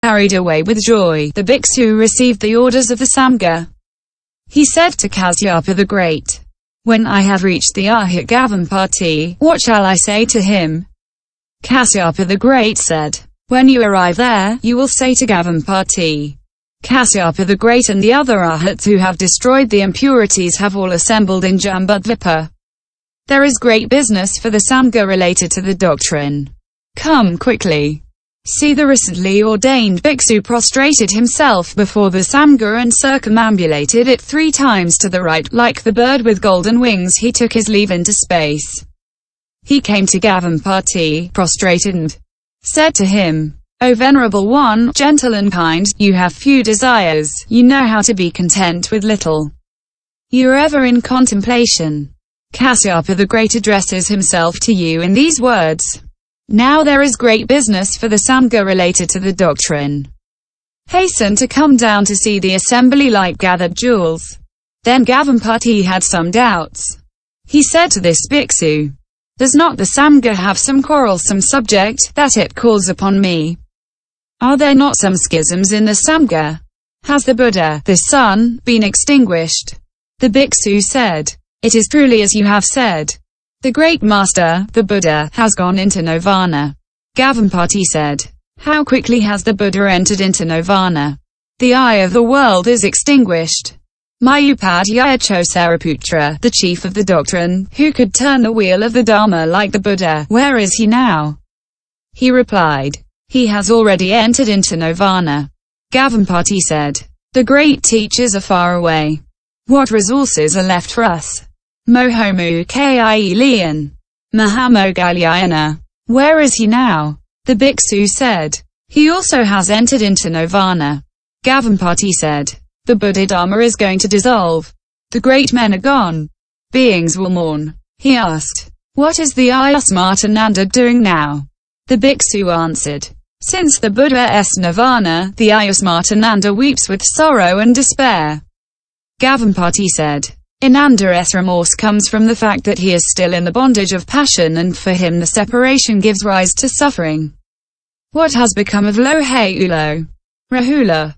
Carried away with joy, the bhiksu received the orders of the samgha. He said to Kasyapa the Great, "When I have reached the arhat gavampati, what shall I say to him?" Kasyapa the Great said, "When you arrive there, you will say to Gavampati, Kasyapa the Great and the other arhats who have destroyed the impurities have all assembled in Jambudvipa. There is great business for the samgha related to the doctrine. Come quickly." See, the recently ordained bhiksu prostrated himself before the samgha and circumambulated it 3 times to the right, like the bird with golden wings. He took his leave into space. He came to Gavampati, prostrated, and said to him, "O venerable one, gentle and kind, you have few desires, you know how to be content with little. You are ever in contemplation. Kasyapa the Great addresses himself to you in these words. Now there is great business for the samgha related to the doctrine. Hasten to come down to see the assembly like gathered jewels." Then Gavampati had some doubts. He said to this bhiksu, "Does not the samgha have some quarrelsome subject, that it calls upon me? Are there not some schisms in the samgha? Has the Buddha, the sun, been extinguished?" The bhiksu said, "It is truly as you have said. The great master, the Buddha, has gone into nirvana." Gavampati said, "How quickly has the Buddha entered into nirvana? The eye of the world is extinguished. My upadhyaya sariputra, the chief of the doctrine, who could turn the wheel of the dharma like the Buddha, where is he now?" He replied, "He has already entered into nirvana." Gavampati said, "The great teachers are far away. What resources are left for us? Lien. Mahamaudgalyayana. Where is he now?" The bhiksu said, "He also has entered into nirvana." Gavampati said, "The Buddha Dharma is going to dissolve. The great men are gone. Beings will mourn." He asked, "What is the Ayasmartananda doing now?" The bhiksu answered, "Since the Buddha's nirvana, the Ayasmartananda weeps with sorrow and despair." Gavampati said, "Ananda's remorse comes from the fact that he is still in the bondage of passion, and for him the separation gives rise to suffering." "What has become of Loheulo? Rahula?"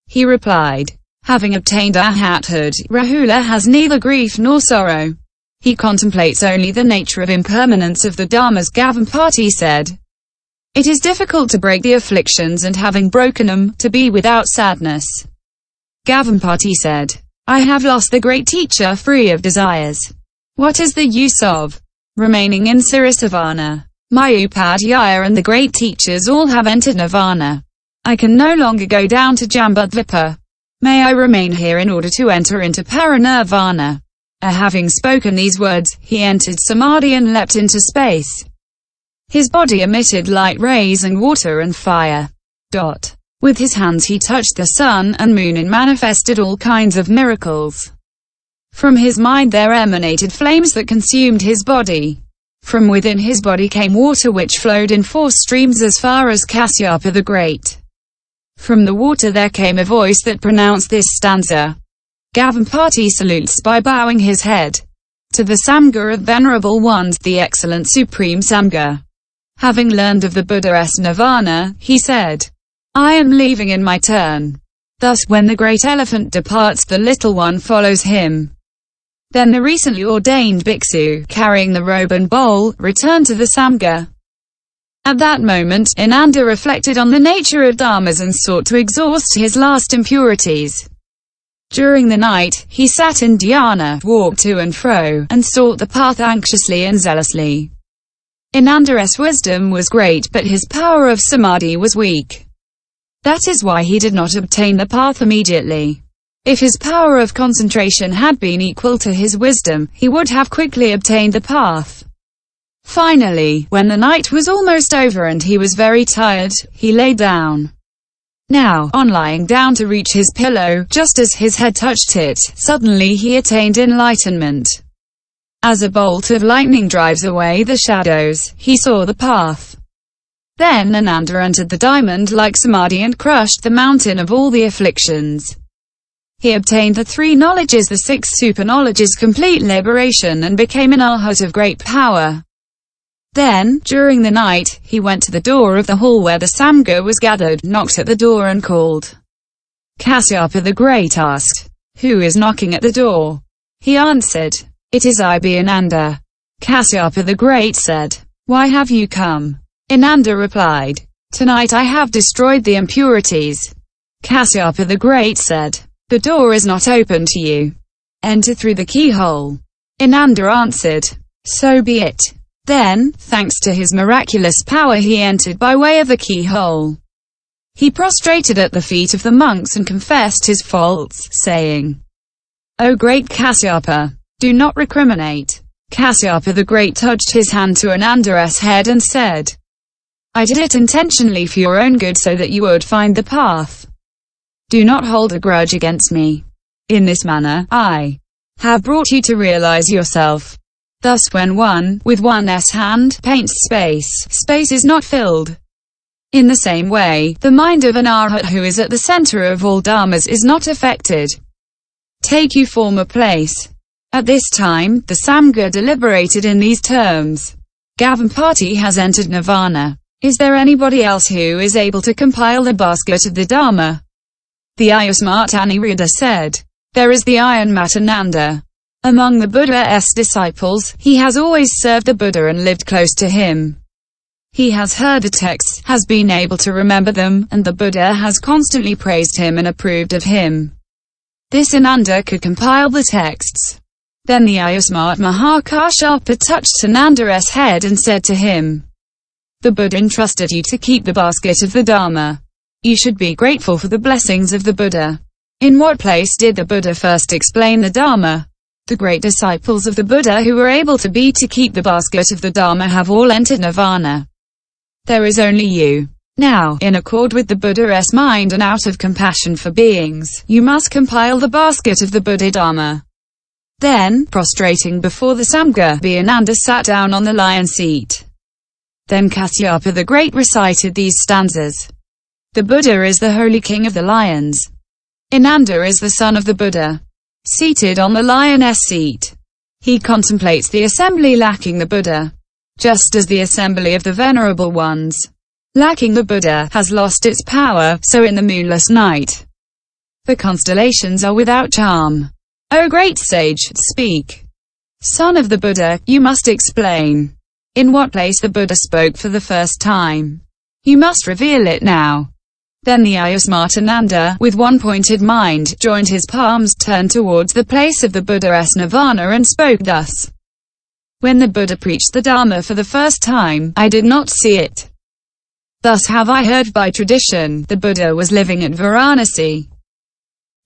He replied, "Having obtained arhathood, Rahula has neither grief nor sorrow. He contemplates only the nature of impermanence of the dharmas." Gavampati said, "It is difficult to break the afflictions, and having broken them, to be without sadness." Gavampati said, "I have lost the great teacher free of desires. What is the use of remaining in Sirisavana? My upadhyaya and the great teachers all have entered nirvana. I can no longer go down to Jambudvipa. May I remain here in order to enter into parinirvana." Having spoken these words, he entered samadhi and leapt into space. His body emitted light rays and water and fire. With his hands he touched the sun and moon and manifested all kinds of miracles. From his mind there emanated flames that consumed his body. From within his body came water which flowed in 4 streams as far as Kasyapa the Great. From the water there came a voice that pronounced this stanza. Gavampati salutes by bowing his head to the samgha of venerable ones, the excellent supreme samgha. Having learned of the Buddha's nirvana, he said, "I am leaving in my turn." Thus, when the great elephant departs, the little one follows him. Then the recently ordained bhiksu, carrying the robe and bowl, returned to the samgha. At that moment, Ananda reflected on the nature of dharmas and sought to exhaust his last impurities. During the night, he sat in dhyana, walked to and fro, and sought the path anxiously and zealously. Ananda's wisdom was great, but his power of samadhi was weak. That is why he did not obtain the path immediately. If his power of concentration had been equal to his wisdom, he would have quickly obtained the path. Finally, when the night was almost over and he was very tired, he lay down. Now, on lying down to reach his pillow, just as his head touched it, suddenly he attained enlightenment. As a bolt of lightning drives away the shadows, he saw the path. Then Ananda entered the diamond-like samadhi and crushed the mountain of all the afflictions. He obtained the 3 knowledges, the 6 super knowledges, complete liberation, and became an arhat of great power. Then, during the night, he went to the door of the hall where the samgha was gathered, knocked at the door and called. Kasyapa the Great asked, "Who is knocking at the door?" He answered, "It is I, Ananda." Kasyapa the Great said, "Why have you come?" Ananda replied, "Tonight I have destroyed the impurities." Kasyapa the Great said, "The door is not open to you. Enter through the keyhole." Ananda answered, "So be it." Then, thanks to his miraculous power, he entered by way of the keyhole. He prostrated at the feet of the monks and confessed his faults, saying, "O great Kasyapa, do not recriminate." Kasyapa the Great touched his hand to Ananda's head and said, "I did it intentionally for your own good so that you would find the path. Do not hold a grudge against me. In this manner, I have brought you to realize yourself." Thus when one, with one's hand, paints space, space is not filled. In the same way, the mind of an arhat who is at the center of all dharmas is not affected. Take you form a place. At this time, the samgha deliberated in these terms. Gavampati has entered nirvana. Is there anybody else who is able to compile the basket of the dharma? The Ayasmartanirida said, "There is the Iron Matananda. Among the Buddha's disciples, he has always served the Buddha and lived close to him. He has heard the texts, has been able to remember them, and the Buddha has constantly praised him and approved of him. This Ananda could compile the texts." Then the Ayasmart Mahakasyapa touched Ananda's head and said to him, "The Buddha entrusted you to keep the basket of the Dharma. You should be grateful for the blessings of the Buddha." In what place did the Buddha first explain the Dharma? The great disciples of the Buddha who were able to keep the basket of the Dharma have all entered nirvana. There is only you. Now, in accord with the Buddha's mind and out of compassion for beings, you must compile the basket of the Buddha Dharma. Then, prostrating before the samgha, Ananda sat down on the lion seat. Then Kasyapa the Great recited these stanzas. The Buddha is the holy king of the lions. Ananda is the son of the Buddha. Seated on the lion's seat, he contemplates the assembly lacking the Buddha. Just as the assembly of the venerable ones, lacking the Buddha, has lost its power, so in the moonless night, the constellations are without charm. O great sage, speak. Son of the Buddha, you must explain. In what place the Buddha spoke for the first time? You must reveal it now. Then the Ayasmartananda, with one pointed mind, joined his palms, turned towards the place of the Buddha's nirvana and spoke thus. When the Buddha preached the Dharma for the first time, I did not see it. Thus have I heard by tradition, the Buddha was living at Varanasi.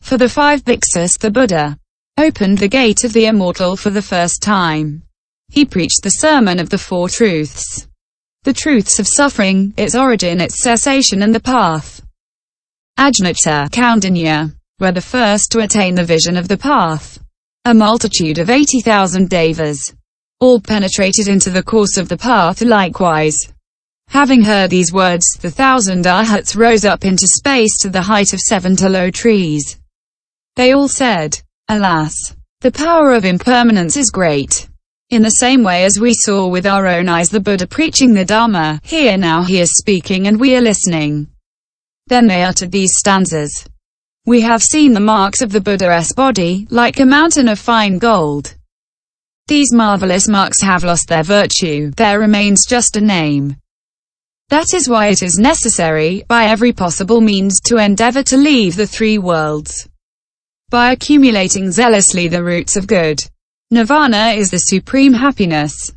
For the 5 bhiksus, the Buddha opened the gate of the immortal for the first time. He preached the sermon of the 4 truths. The truths of suffering, its origin, its cessation and the path. Ajnata, Kaundinya, were the first to attain the vision of the path. A multitude of 80,000 devas all penetrated into the course of the path likewise. Having heard these words, the 1,000 arhats rose up into space to the height of 7 low trees. They all said, "Alas! The power of impermanence is great." In the same way as we saw with our own eyes the Buddha preaching the Dharma, here now he is speaking and we are listening. Then they uttered these stanzas. We have seen the marks of the Buddha's body, like a mountain of fine gold. These marvelous marks have lost their virtue, there remains just a name. That is why it is necessary, by every possible means, to endeavor to leave the 3 worlds. By accumulating zealously the roots of good. Nirvana is the supreme happiness.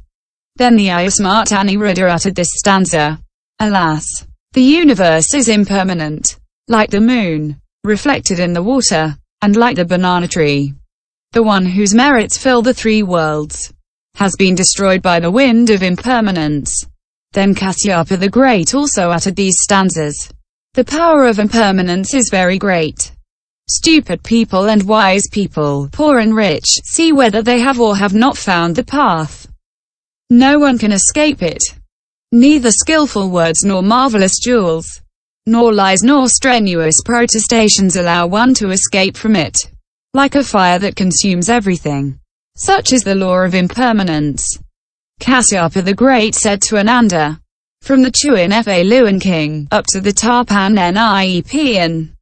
Then the Ayasmartanirida uttered this stanza. Alas! The universe is impermanent, like the moon, reflected in the water, and like the banana tree. The one whose merits fill the 3 worlds has been destroyed by the wind of impermanence. Then Kasyapa the Great also uttered these stanzas. The power of impermanence is very great. Stupid people and wise people, poor and rich, see whether they have or have not found the path. No one can escape it. Neither skillful words nor marvelous jewels, nor lies nor strenuous protestations allow one to escape from it. Like a fire that consumes everything, such is the law of impermanence. Kasyapa the Great said to Ananda, from the Chuan Fa Luan King, up to the Tarpan Niepan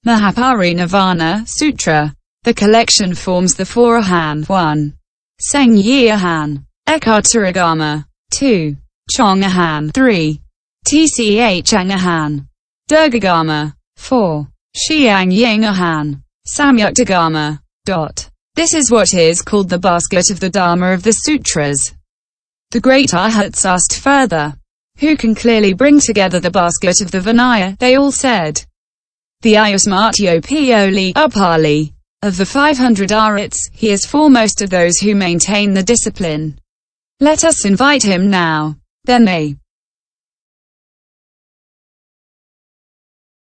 Mahaparinirvana Sutra, the collection forms the four Ahan, 1. Sengyi-ahan, Ekataragama, 2. Chong-ahan, 3. Tchang-ahan, Durgagama, 4. Xiang-ying-ahan, Samyuktagama. This is what is called the basket of the Dharma of the Sutras. The great Arhats asked further, who can clearly bring together the basket of the Vinaya? They all said, the Ayusmartyopoli Upali. Of the 500 Arhats, he is foremost of those who maintain the discipline. Let us invite him now. Then they